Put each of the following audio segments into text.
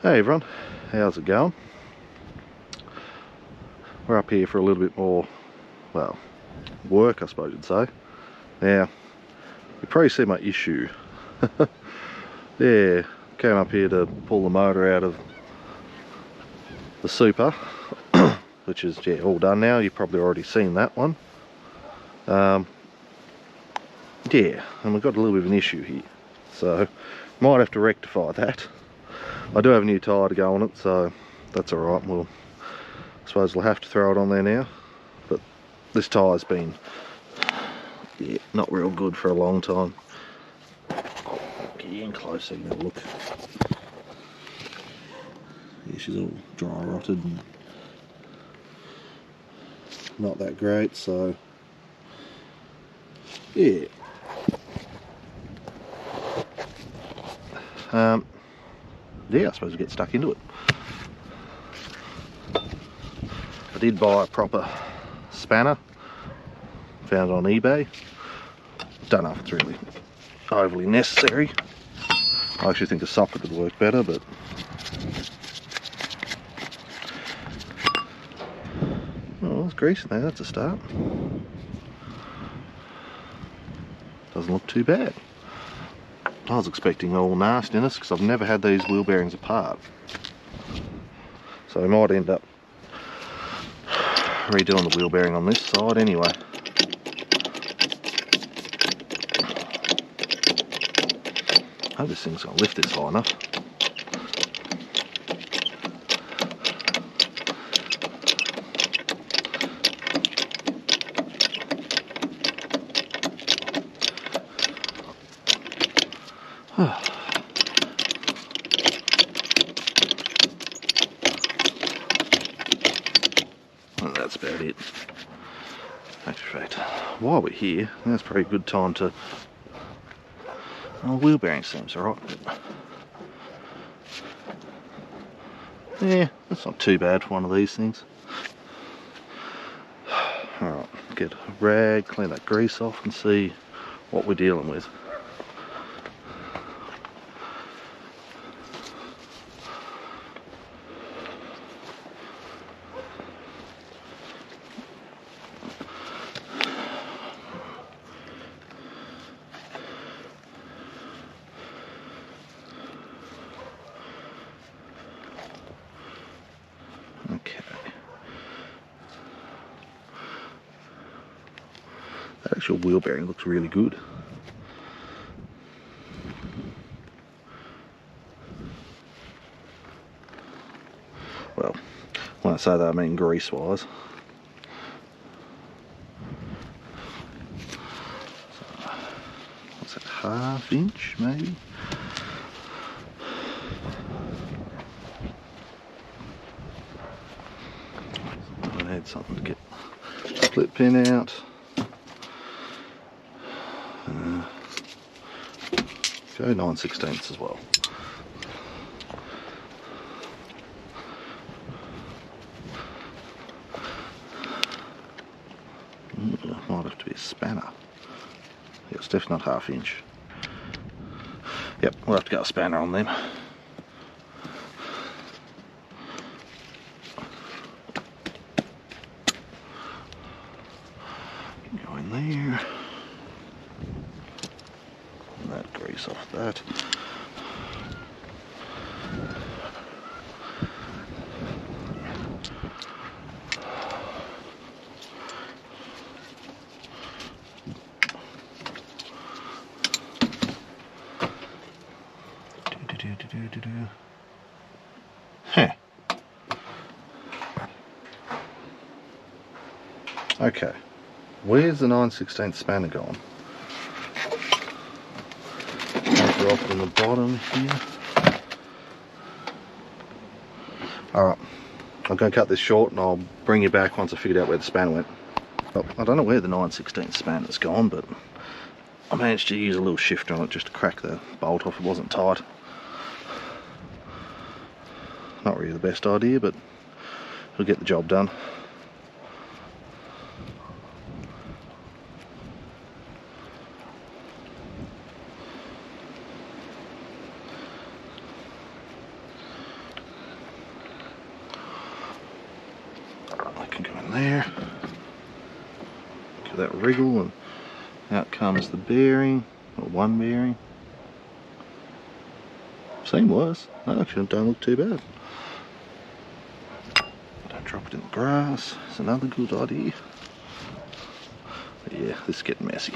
Hey everyone, how's it going? We're up here for a little bit more, well, work I suppose you'd say. Now, you probably see my issue. Yeah, came up here to pull the motor out of the super, which is all done now. You've probably already seen that one. Yeah, and we've got a little bit of an issue here, so might have to rectify that. I do have a new tyre to go on it, so that's alright. I suppose we'll have to throw it on there now, but this tyre's been not real good for a long time. I'll get you in close so you can have a look. Yeah, she's all dry rotted and not that great, so yeah. Yeah, I suppose we'll get stuck into it. I did buy a proper spanner, found it on eBay. Don't know if it's really overly necessary. I actually think a socket would work better, but oh, it's greased now, that's a start. Doesn't look too bad. I was expecting all nastiness because I've never had these wheel bearings apart. So we might end up redoing the wheel bearing on this side anyway. I hope this thing's going to lift this high enough. Well, that's about it. In fact, while we're here, that's probably a good time to... Oh, wheel bearing seems alright, but... yeah, that's not too bad for one of these things. Alright, get a rag, clean that grease off and see what we're dealing with. Okay. That actual wheel bearing looks really good. Well, when I say that I mean grease wise. So, what's that, ½ inch maybe? I need something to get the split pin out. Go 9/16 as well. Might have to be a spanner. Yeah, it's definitely not ½ inch. Yep, we'll have to go a spanner on them. Go in there. And that grease off that. Huh. Okay, where's the 9/16 spanner gone? Drop it in the bottom here. Alright, I'm going to cut this short and I'll bring you back once I figured out where the spanner went. Well, I don't know where the 9/16 spanner's gone, but I managed to use a little shifter on it just to crack the bolt off. It wasn't tight. Not really the best idea, but it'll get the job done. there. Give that wriggle and out comes the bearing, or one bearing. Seamless. No, actually don't look too bad. Don't drop it in the grass. It's another good idea. But yeah, this is getting messy.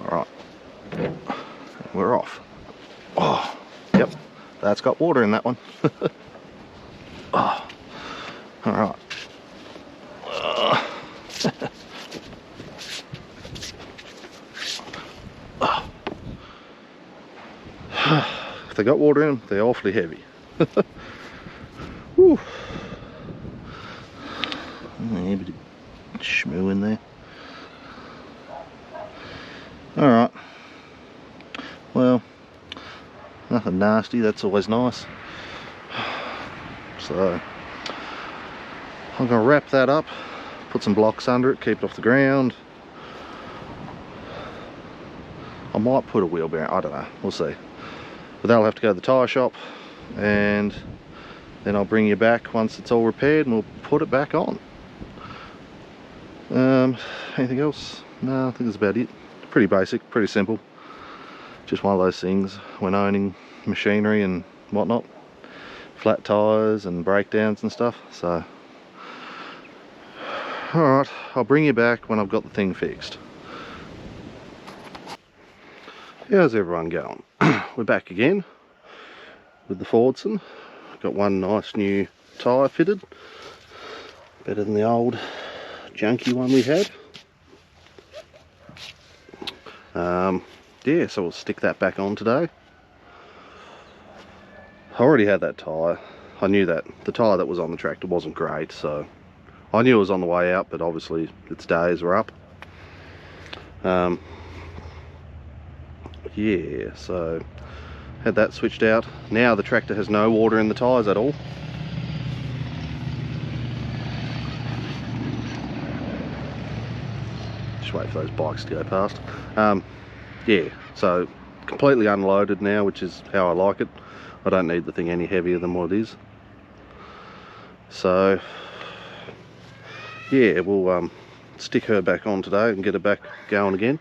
Alright. We're off. Oh, yep. That's got water in that one. Oh. Alright. If they got water in them, they're awfully heavy. Whew. A bit of schmoo in there. Alright. Well, nothing nasty, that's always nice. So, I'm going to wrap that up, put some blocks under it, keep it off the ground. I might put a wheel bearing, I don't know, we'll see. But that'll have to go to the tyre shop, and then I'll bring you back once it's all repaired and we'll put it back on. Anything else? No, I think that's about it. Pretty basic, pretty simple. Just one of those things when owning machinery and whatnot. Flat tyres and breakdowns and stuff. So, alright, I'll bring you back when I've got the thing fixed. How's everyone going? We're back again with the Fordson. Got one nice new tyre fitted. Better than the old junky one we had. Yeah, so we'll stick that back on today. I already had that tyre. I knew that the tyre that was on the tractor wasn't great, so I knew it was on the way out, but obviously its days were up. Yeah, so had that switched out. Now the tractor has no water in the tyres at all. Just wait for those bikes to go past. Yeah, so completely unloaded now, which is how I like it. I don't need the thing any heavier than what it is. So yeah, we'll stick her back on today and get her back going again.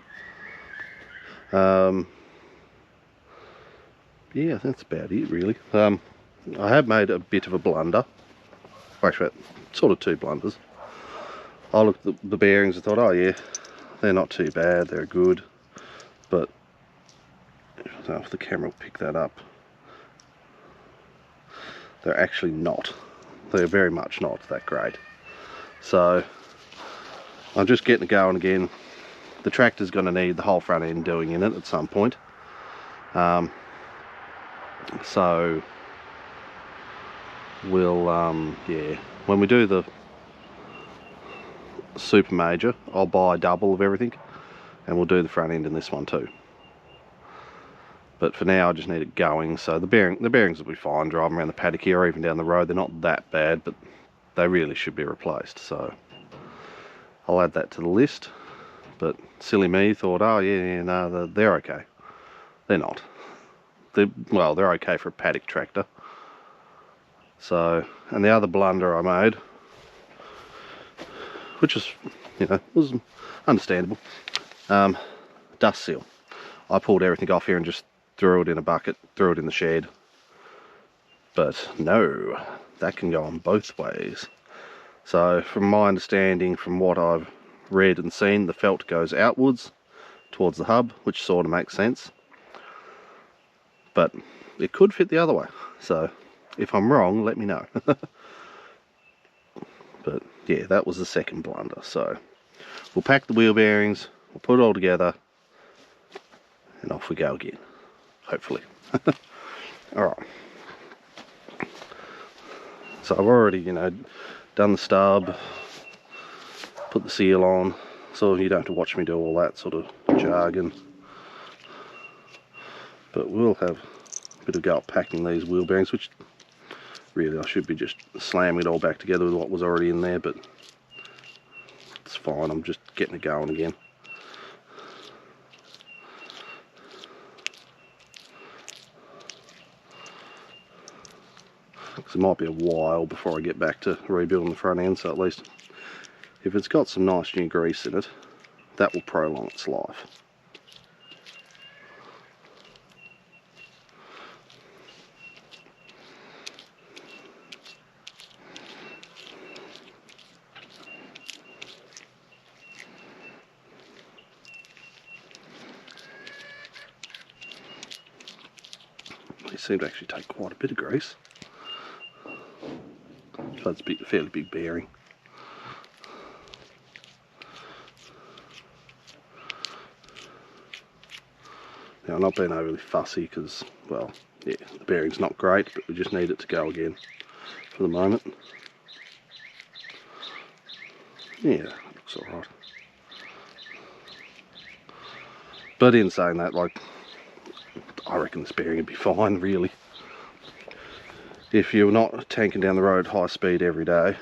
Yeah, that's about it really. I have made a bit of a blunder. Actually, sort of two blunders. I looked at the bearings and thought, oh yeah, they're not too bad, they're good. But I don't know if the camera will pick that up. They're actually not. They're very much not that great. So I'm just getting it going again. The tractor's going to need the whole front end doing in it at some point. So we'll yeah, when we do the super major, I'll buy double of everything and we'll do the front end in this one too. But for now I just need it going, so the bearings will be fine driving around the paddock here or even down the road. They're not that bad, but they really should be replaced, so I'll add that to the list. But silly me thought, oh yeah, no, they're okay. They're not. Well, they're okay for a paddock tractor. So, and the other blunder I made, which is, you know, was understandable, dust seal. I pulled everything off here and just threw it in a bucket, threw it in the shed. But no, that can go on both ways. So from my understanding, from what I've read and seen, the felt goes outwards towards the hub, which sort of makes sense. But it could fit the other way. So if I'm wrong, let me know. But yeah, that was the second blunder. So we'll pack the wheel bearings, we'll put it all together, and off we go again, hopefully. Alright. So I've already, you know, done the stub, put the seal on, so you don't have to watch me do all that sort of jargon. But we'll have a bit of go at packing these wheel bearings, which really I should be just slamming it all back together with what was already in there, but it's fine, I'm just getting it going again. So it might be a while before I get back to rebuilding the front end, so at least if it's got some nice new grease in it, that will prolong its life. They seem to actually take quite a bit of grease. So it's a fairly big bearing. Now, I'm not being overly fussy because, well, yeah, the bearing's not great, but we just need it to go again for the moment. Yeah, that looks alright. But in saying that, like, I reckon this bearing would be fine, really. If you're not tanking down the road high speed every day,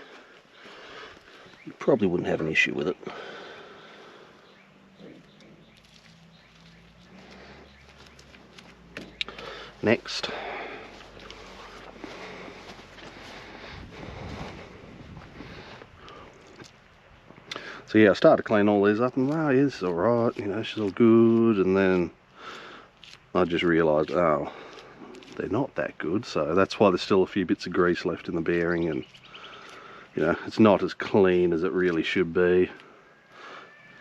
you probably wouldn't have an issue with it. Next. So yeah, I started to clean all these up and, oh yeah, this is alright, you know, she's all good, and then I just realised, oh, they're not that good, so that's why there's still a few bits of grease left in the bearing, and you know, it's not as clean as it really should be,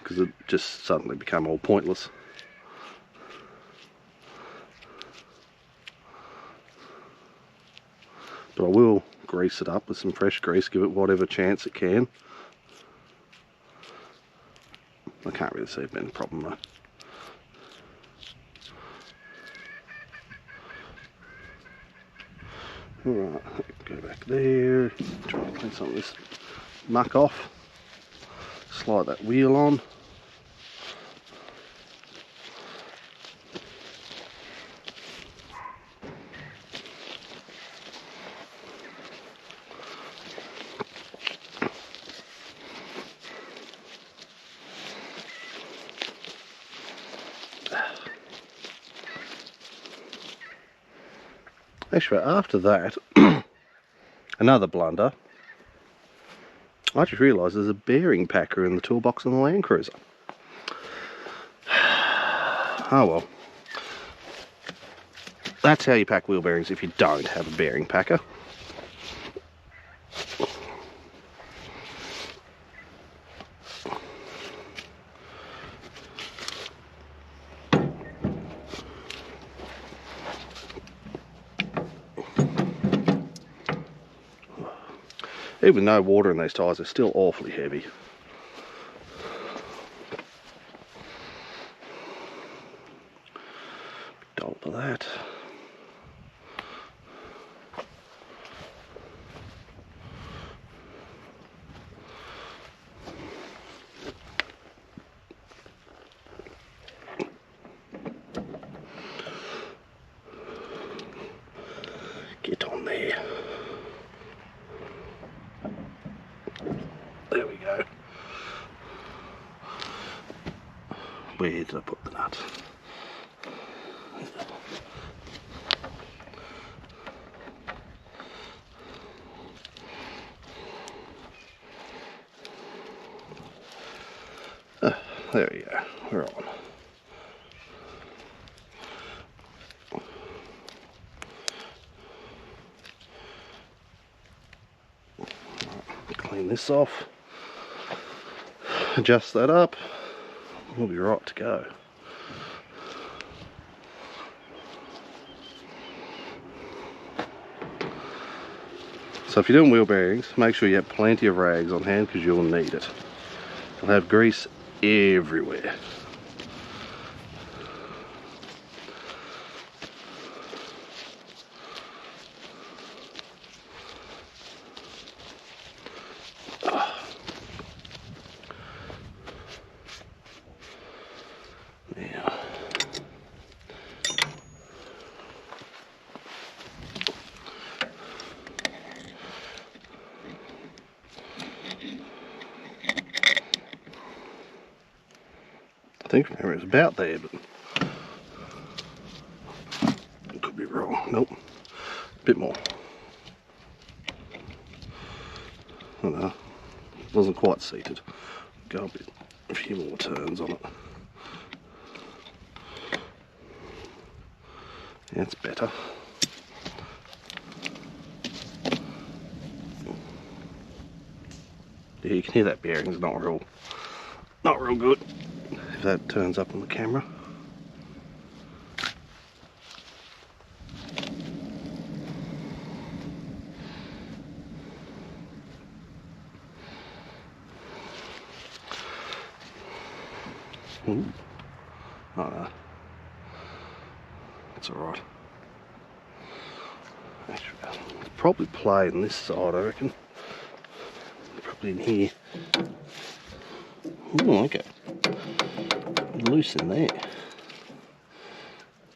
because it just suddenly became all pointless. But I will grease it up with some fresh grease, give it whatever chance it can. I can't really see it being a problem though. Alright, go back there, try and clean some of this muck off, slide that wheel on. Actually, after that, another blunder, I just realised there's a bearing packer in the toolbox on the Land Cruiser. Oh well. That's how you pack wheel bearings if you don't have a bearing packer. Even no water in these tyres, they're still awfully heavy. Dollop of that. Get on there. There we go. Where did I put the nut? There we go. We're on. Clean this off. Adjust that up. We'll be right to go. So if you're doing wheel bearings, make sure you have plenty of rags on hand because you'll need it. You'll have grease everywhere. Now, I think it was about there, but I could be wrong. Nope, a bit more. I don't know, it wasn't quite seated. Go a few more turns on it. That's better. Yeah, you can hear that bearing's not real good. If that turns up on the camera. Ooh. Oh no. That's alright. Actually, it's probably playing this side, I reckon. Probably in here. Oh, okay. Loose in there.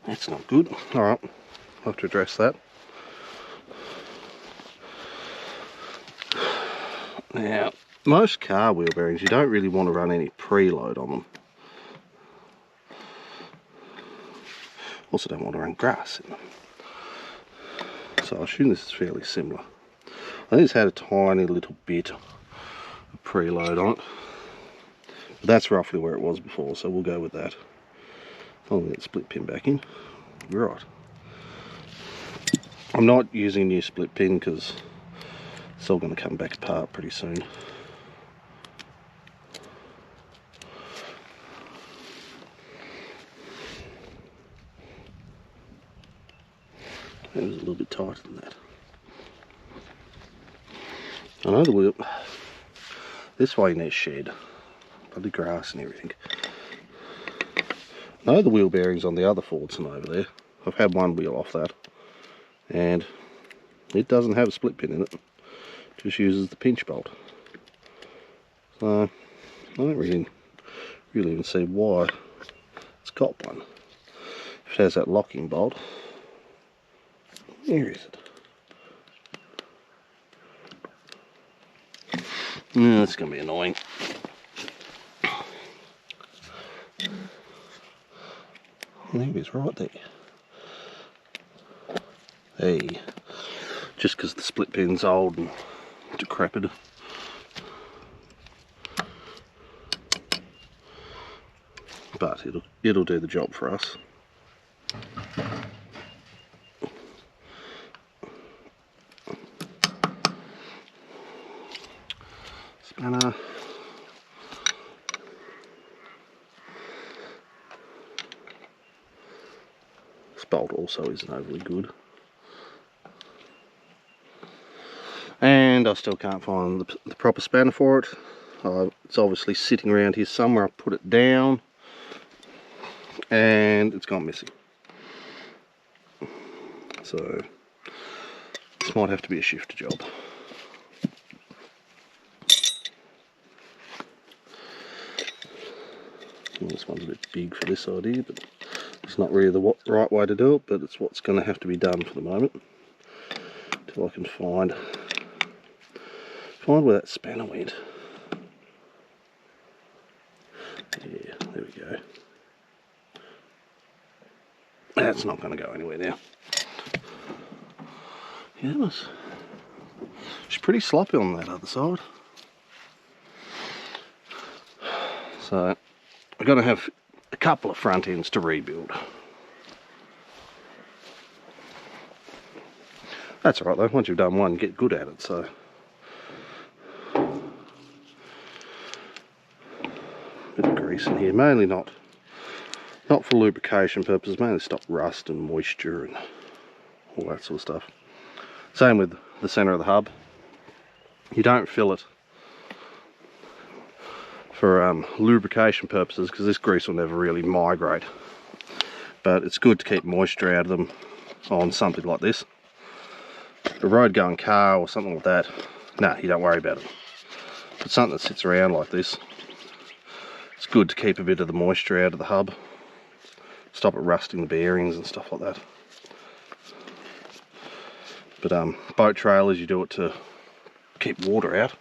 That's not good. Alright, I'll have to address that. Now, most car wheel bearings, you don't really want to run any preload on them. Also don't want to run grass in them. So I assume this is fairly similar. I think it's had a tiny little bit of preload on it. But that's roughly where it was before, so we'll go with that. I'll get the split pin back in. Right. I'm not using a new split pin because it's all going to come back apart pretty soon. It was a little bit tighter than that. I know the wheel. This way in their shed. Bloody grass and everything. I know the wheel bearings on the other Fordson over there. I've had one wheel off that. And it doesn't have a split pin in it. It just uses the pinch bolt. So I don't really even see why it's got one. If it has that locking bolt. Where is it? No, that's going to be annoying. There it is, right there. Hey, just because the split pin's old and decrepit. But it'll do the job for us. Spanner. This bolt also isn't overly good. And I still can't find the proper spanner for it. It's obviously sitting around here somewhere. I put it down and it's gone missing. So this might have to be a shifter job. Well, this one's a bit big for this idea, but it's not really the right way to do it, but it's what's going to have to be done for the moment until I can find where that spanner went. Yeah, there we go. That's not going to go anywhere now. Yeah, she's pretty sloppy on that other side. So I'm going to have a couple of front ends to rebuild. That's alright though, once you've done one, get good at it, so. Bit of grease in here, mainly not for lubrication purposes, mainly to stop rust and moisture and all that sort of stuff. Same with the centre of the hub. You don't fill it for lubrication purposes because this grease will never really migrate. But it's good to keep moisture out of them on something like this. A road going car or something like that, nah, you don't worry about it. But something that sits around like this, it's good to keep a bit of the moisture out of the hub. Stop it rusting the bearings and stuff like that. But boat trailers, you do it to keep water out.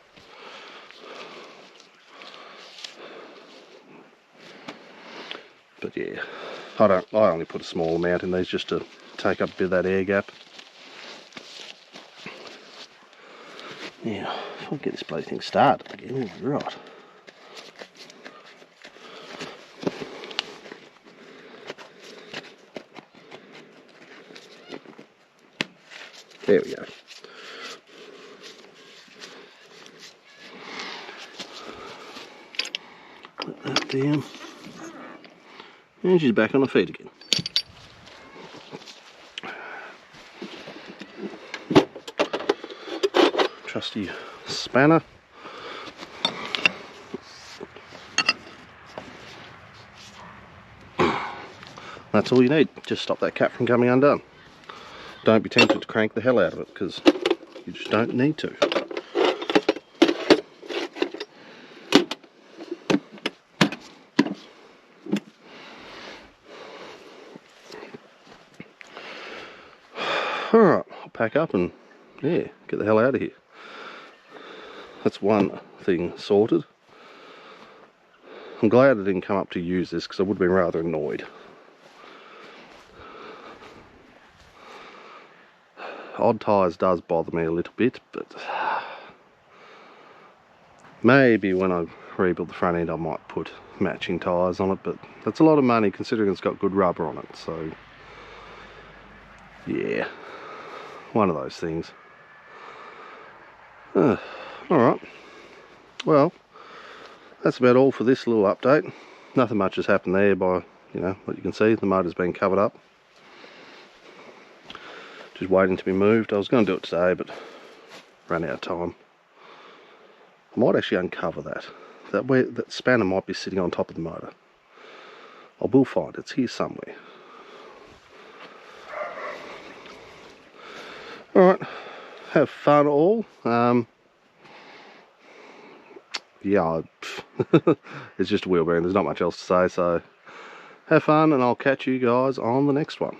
But yeah, I only put a small amount in these just to take up a bit of that air gap. Yeah, I'll get this bloody thing started again. Right. There we go. Let that down. And she's back on her feet again. Trusty spanner. That's all you need. Just stop that cap from coming undone. Don't be tempted to crank the hell out of it, because you just don't need to. Alright, I'll pack up and yeah, get the hell out of here. That's one thing sorted. I'm glad I didn't come up to use this, because I would have been rather annoyed. Odd tyres does bother me a little bit, but maybe when I rebuild the front end I might put matching tyres on it, but that's a lot of money considering it's got good rubber on it, so yeah, one of those things. Alright, well, that's about all for this little update. Nothing much has happened there by, what you can see, the motor's been covered up. Just waiting to be moved. I was going to do it today, but ran out of time. I might actually uncover that. That spanner might be sitting on top of the motor. I will find it. It's here somewhere. Alright, have fun all. Yeah, it's just a wheel bearing. There's not much else to say, so have fun, and I'll catch you guys on the next one.